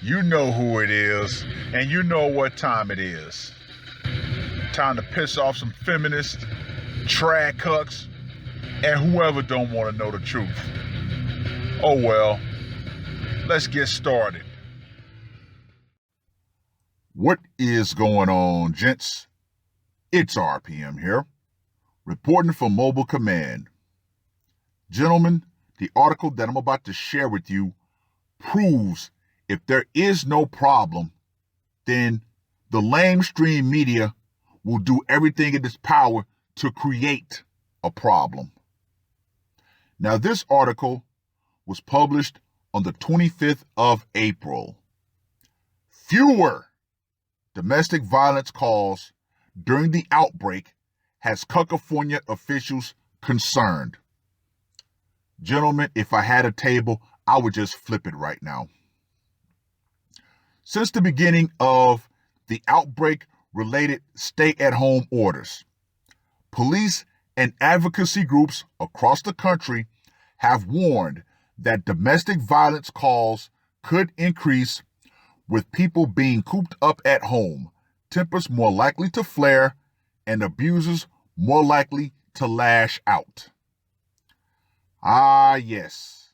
You know who it is, and you know what time it is. Time to piss off some feminists, trad cucks, and whoever don't want to know the truth. Oh well, let's get started. What is going on, gents? It's R.P.M. here, reporting for Mobile Command. Gentlemen, the article that I'm about to share with you proves if there is no problem, then the lamestream media will do everything in its power to create a problem. Now, this article was published on the 25th of April. Fewer domestic violence calls during the outbreak has California officials concerned. Gentlemen, if I had a table, I would just flip it right now. Since the beginning of the outbreak-related stay-at-home orders, police and advocacy groups across the country have warned that domestic violence calls could increase with people being cooped up at home, tempers more likely to flare, and abusers more likely to lash out. Ah, yes.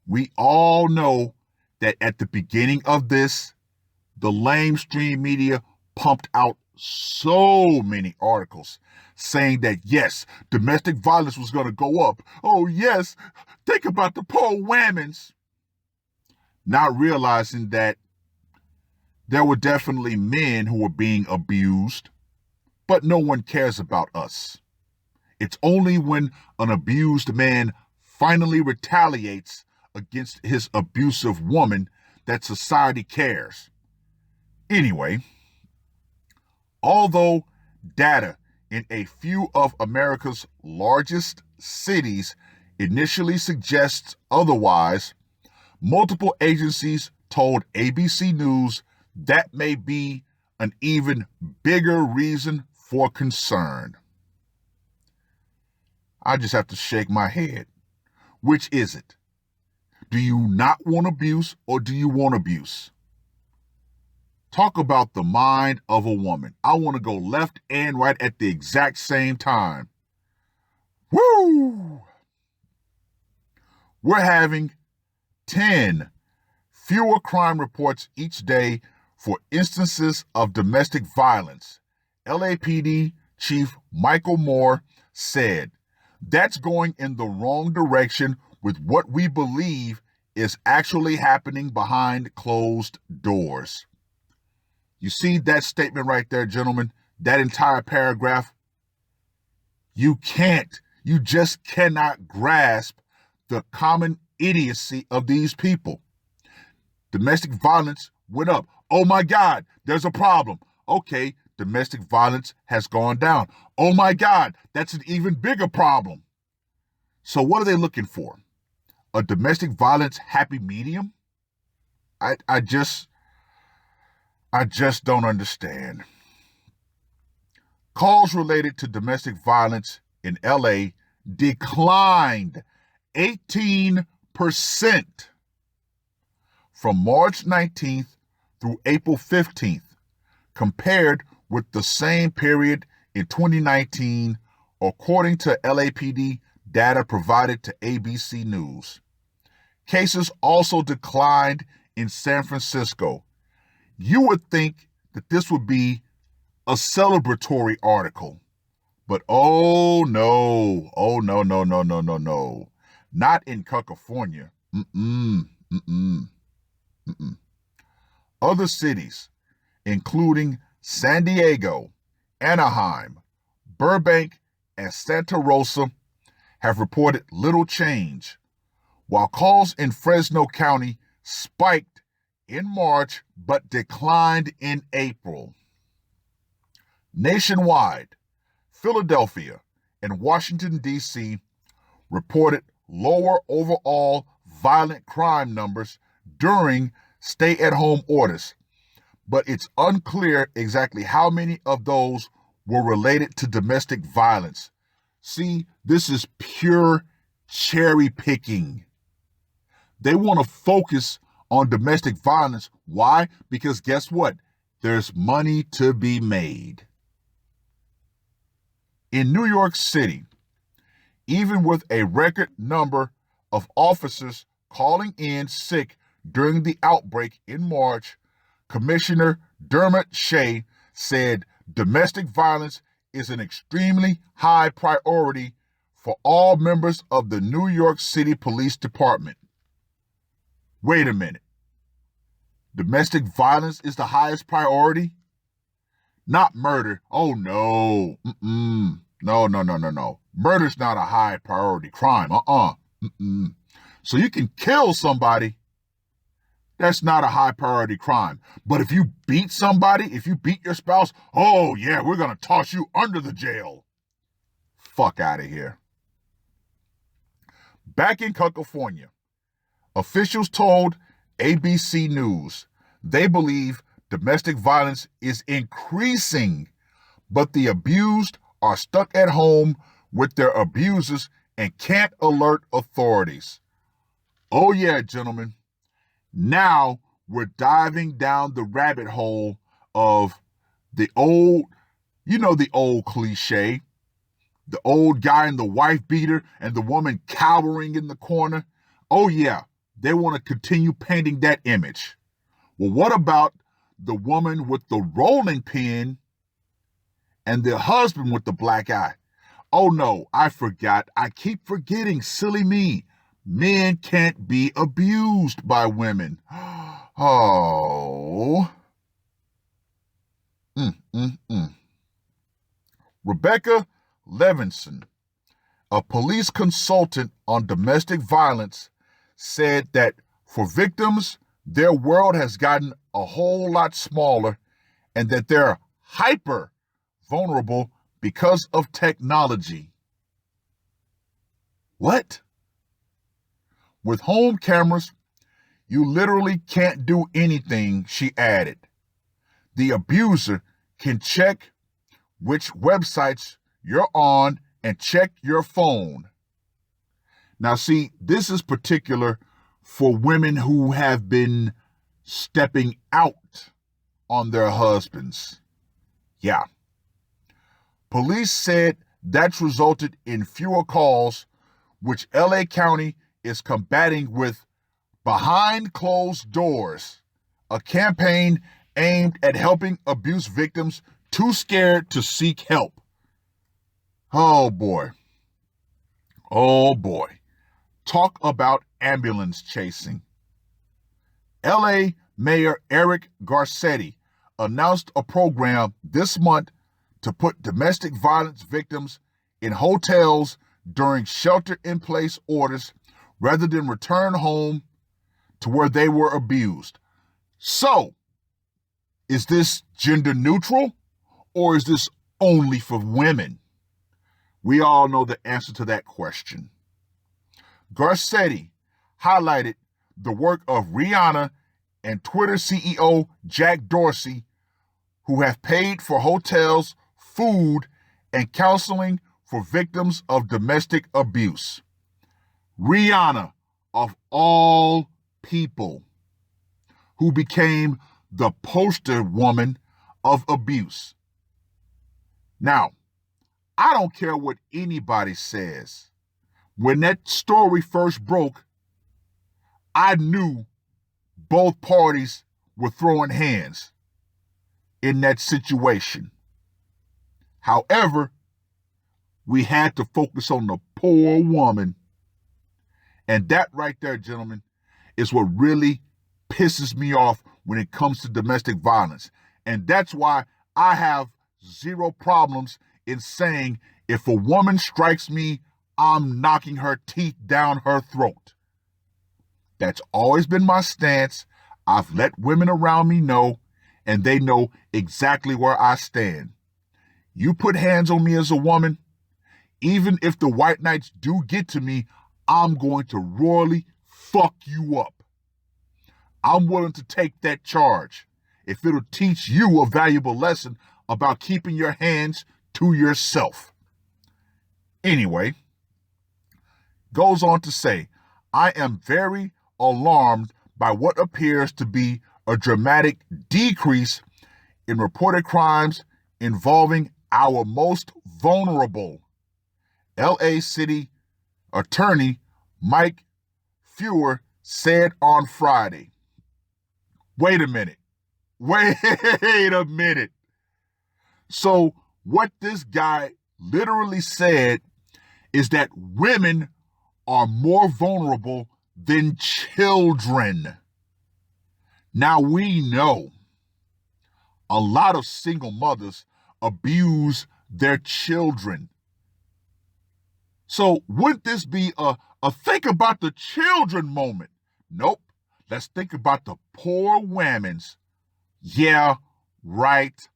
We all know that at the beginning of this, the lamestream media pumped out so many articles saying that, yes, domestic violence was going to go up. Oh, yes, think about the poor women's. Not realizing that there were definitely men who were being abused, but no one cares about us. It's only when an abused man finally retaliates against his abusive woman that society cares. Anyway, although data in a few of America's largest cities initially suggests otherwise, multiple agencies told ABC News that may be an even bigger reason for concern. I just have to shake my head. Which is it? Do you not want abuse or do you want abuse? Talk about the mind of a woman. I want to go left and right at the exact same time. Woo! We're having 10 fewer crime reports each day for instances of domestic violence. LAPD Chief Michael Moore said, "That's going in the wrong direction with what we believe is actually happening behind closed doors." You see that statement right there, gentlemen? That entire paragraph? You just cannot grasp the common idiocy of these people. Domestic violence went up. Oh my God, there's a problem. Okay, domestic violence has gone down. Oh my God, that's an even bigger problem. So what are they looking for? A domestic violence happy medium? I just don't understand. Calls related to domestic violence in LA declined 18% from March 19th through April 15th, compared with the same period in 2019, according to LAPD data provided to ABC News. Cases also declined in San Francisco. You would think that this would be a celebratory article, but oh no, no. Not in California. Other cities, including San Diego, Anaheim, Burbank, and Santa Rosa, have reported little change, while calls in Fresno County spiked in March but declined in April. Nationwide, Philadelphia and Washington, D.C. reported lower overall violent crime numbers during stay-at-home orders, but it's unclear exactly how many of those were related to domestic violence. See, this is pure cherry picking. They want to focus on domestic violence. Why? Because guess what? There's money to be made. In New York City, even with a record number of officers calling in sick during the outbreak in March, Commissioner Dermot Shea said domestic violence is an extremely high priority for all members of the New York City Police Department. Wait a minute. Domestic violence is the highest priority? Not murder. Oh, no. No. Murder's not a high priority crime. So you can kill somebody. That's not a high priority crime. But if you beat somebody, if you beat your spouse, oh, yeah, we're going to toss you under the jail. Fuck out of here. Back in California, officials told ABC News they believe domestic violence is increasing, but the abused are stuck at home with their abusers and can't alert authorities. Oh yeah, gentlemen. Now we're diving down the rabbit hole of the old cliche, the old guy and the wife beater and the woman cowering in the corner. Oh yeah, they want to continue painting that image. Well, what about the woman with the rolling pin and the husband with the black eye? Oh no, I forgot. I keep forgetting. Silly me. Men can't be abused by women. Oh. Rebecca Levinson, a police consultant on domestic violence, said that for victims, their world has gotten a whole lot smaller and that they're hyper vulnerable because of technology. What? With home cameras, you literally can't do anything, she added. The abuser can check which websites you're on and check your phone. Now, see, this is particular for women who have been stepping out on their husbands. Yeah. Police said that's resulted in fewer calls, which LA County is combating with Behind Closed Doors, a campaign aimed at helping abuse victims too scared to seek help. Oh boy. Talk about ambulance chasing. LA Mayor Eric Garcetti announced a program this month to put domestic violence victims in hotels during shelter-in-place orders rather than return home to where they were abused. So, is this gender neutral or is this only for women? We all know the answer to that question. Garcetti highlighted the work of Rihanna and Twitter CEO Jack Dorsey, who have paid for hotels, food, and counseling for victims of domestic abuse. Rihanna, of all people, who became the poster woman of abuse. Now, I don't care what anybody says. When that story first broke, I knew both parties were throwing hands in that situation. However, we had to focus on the poor woman. And that right there, gentlemen, is what really pisses me off when it comes to domestic violence. And that's why I have zero problems in saying if a woman strikes me, I'm knocking her teeth down her throat. That's always been my stance. I've let women around me know, and they know exactly where I stand. You put hands on me as a woman, even if the white knights do get to me, I'm going to royally fuck you up. I'm willing to take that charge if it'll teach you a valuable lesson about keeping your hands to yourself. Anyway, goes on to say, I am very alarmed by what appears to be a dramatic decrease in reported crimes involving our most vulnerable. LA City Attorney Mike Feuer said on Friday. Wait a minute. So what this guy literally said is that women are more vulnerable than children. Now we know a lot of single mothers abuse their children. So wouldn't this be a think about the children moment? Nope. Let's think about the poor women's. Yeah, right.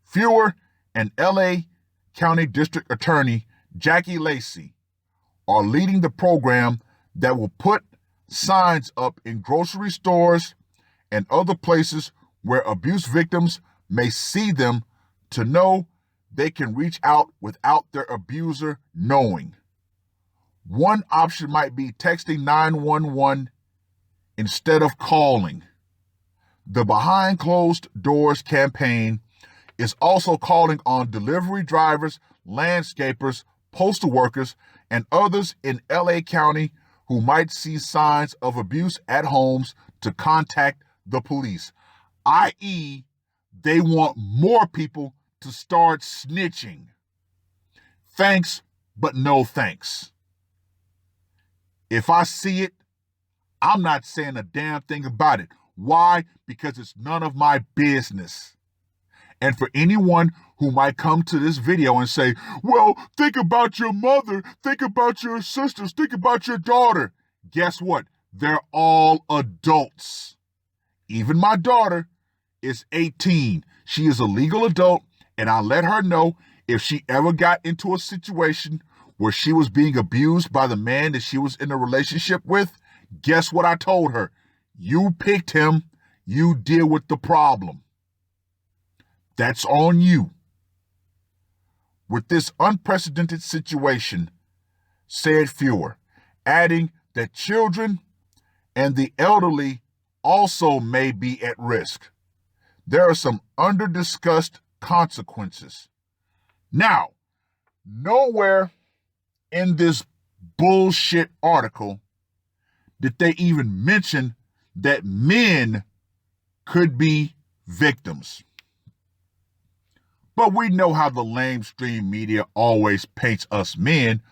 Feuer and LA County District Attorney Jackie Lacey are leading the program that will put signs up in grocery stores and other places where abuse victims may see them to know they can reach out without their abuser knowing. One option might be texting 911 instead of calling. The Behind Closed Doors campaign is also calling on delivery drivers, landscapers, postal workers, and others in LA County who might see signs of abuse at homes to contact the police, i.e., they want more people to start snitching. Thanks, but no thanks. If I see it, I'm not saying a damn thing about it. Why? Because it's none of my business. And for anyone who might come to this video and say, well, think about your mother, think about your sisters, think about your daughter. Guess what? They're all adults. Even my daughter is 18. She is a legal adult, and I let her know if she ever got into a situation where she was being abused by the man that she was in a relationship with. Guess what I told her? You picked him. You deal with the problem. That's on you. With this unprecedented situation, said Feuer, adding that children and the elderly also may be at risk. There are some under-discussed consequences. Now, nowhere in this bullshit article did they even mention that men could be victims. But we know how the lamestream media always paints us men.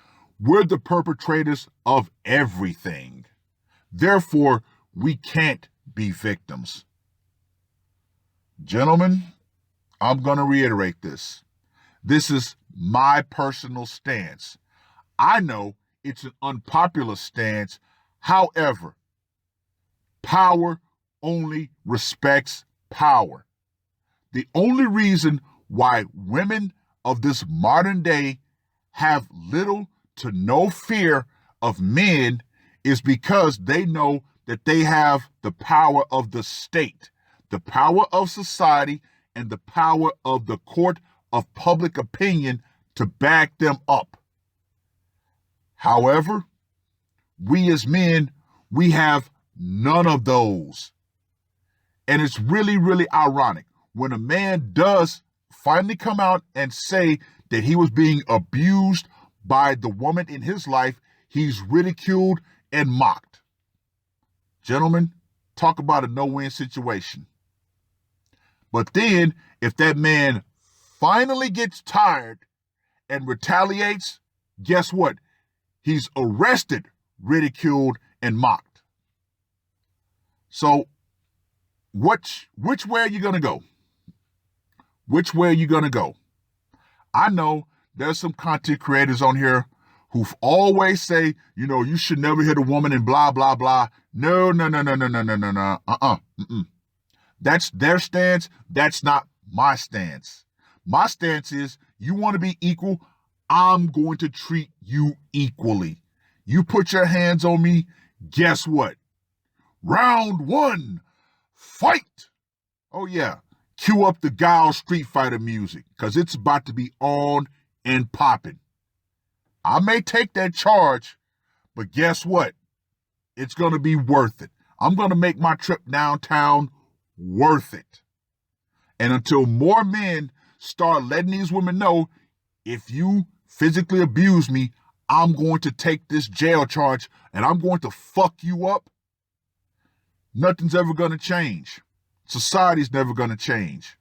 We're the perpetrators of everything. Therefore, we can't be victims. Gentlemen, I'm going to reiterate this. This is my personal stance. I know it's an unpopular stance. However, power only respects power. The only reason why women of this modern day have little to no fear of men is because they know that they have the power of the state, the power of society, and the power of the court of public opinion to back them up. However, we as men, we have none of those. And it's really, really ironic when a man does finally come out and say that he was being abused by the woman in his life, he's ridiculed and mocked. Gentlemen, talk about a no-win situation. But then, if that man finally gets tired and retaliates, guess what? He's arrested, ridiculed, and mocked. So, which way are you going to go? Which way are you going to go? I know there's some content creators on here who always say, you should never hit a woman and blah, blah, blah. No. That's their stance. That's not my stance. My stance is, you want to be equal, I'm going to treat you equally. You put your hands on me, guess what? Round one, fight. Oh yeah, cue up the Guile Street Fighter music, because it's about to be on and popping. I may take that charge, but guess what? It's going to be worth it. I'm going to make my trip downtown worth it. And until more men start letting these women know, if you physically abuse me, I'm going to take this jail charge and I'm going to fuck you up, nothing's ever going to change. Society's never going to change.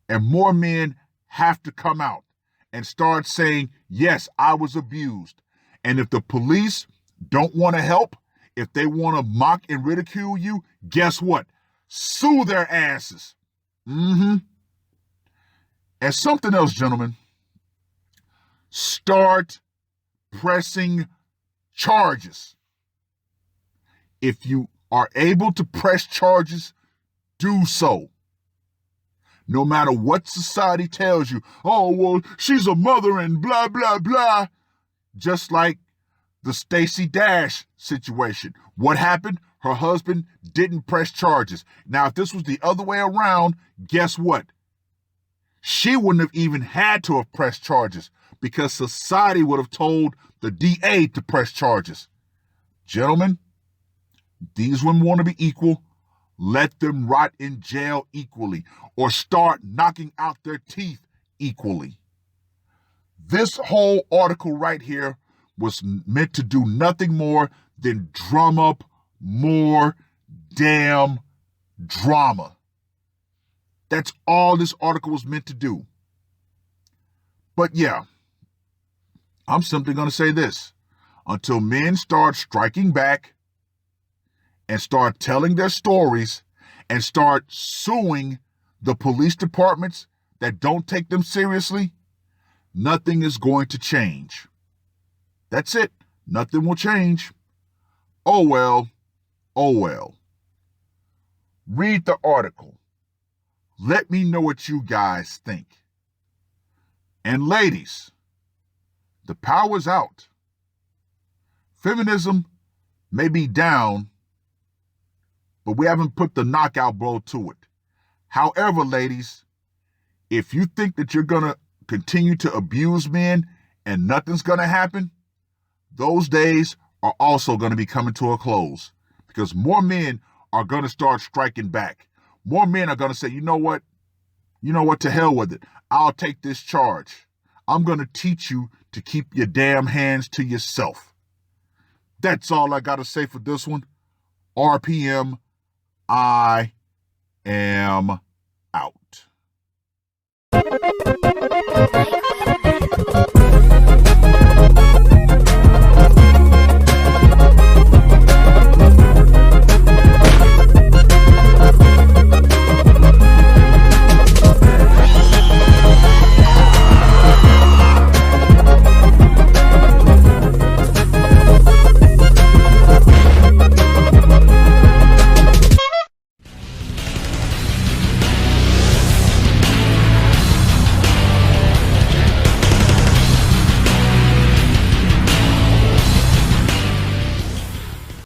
And more men have to come out and start saying, yes, I was abused. And if the police don't want to help, if they want to mock and ridicule you, guess what? Sue their asses. And something else, gentlemen. Start pressing charges. If you are able to press charges, do so. No matter what society tells you, oh, well, she's a mother and blah, blah, blah. Just like the Stacey Dash situation. What happened? Her husband didn't press charges. Now, if this was the other way around, guess what? She wouldn't have even had to have pressed charges because society would have told the DA to press charges. Gentlemen, these women want to be equal. Let them rot in jail equally or start knocking out their teeth equally. This whole article right here was meant to do nothing more than drum up more damn drama. That's all this article was meant to do. But yeah, I'm simply going to say this. Until men start striking back and start telling their stories and start suing the police departments that don't take them seriously, nothing is going to change. That's it. Nothing will change. Oh well. Oh well. Read the article. Let me know what you guys think. And ladies, the power's out. Feminism may be down, but we haven't put the knockout blow to it. However, ladies, if you think that you're going to continue to abuse men and nothing's going to happen, those days are also going to be coming to a close because more men are going to start striking back. More men are going to say, you know what? To hell with it. I'll take this charge. I'm going to teach you to keep your damn hands to yourself. That's all I got to say for this one. R.P.M. I am out.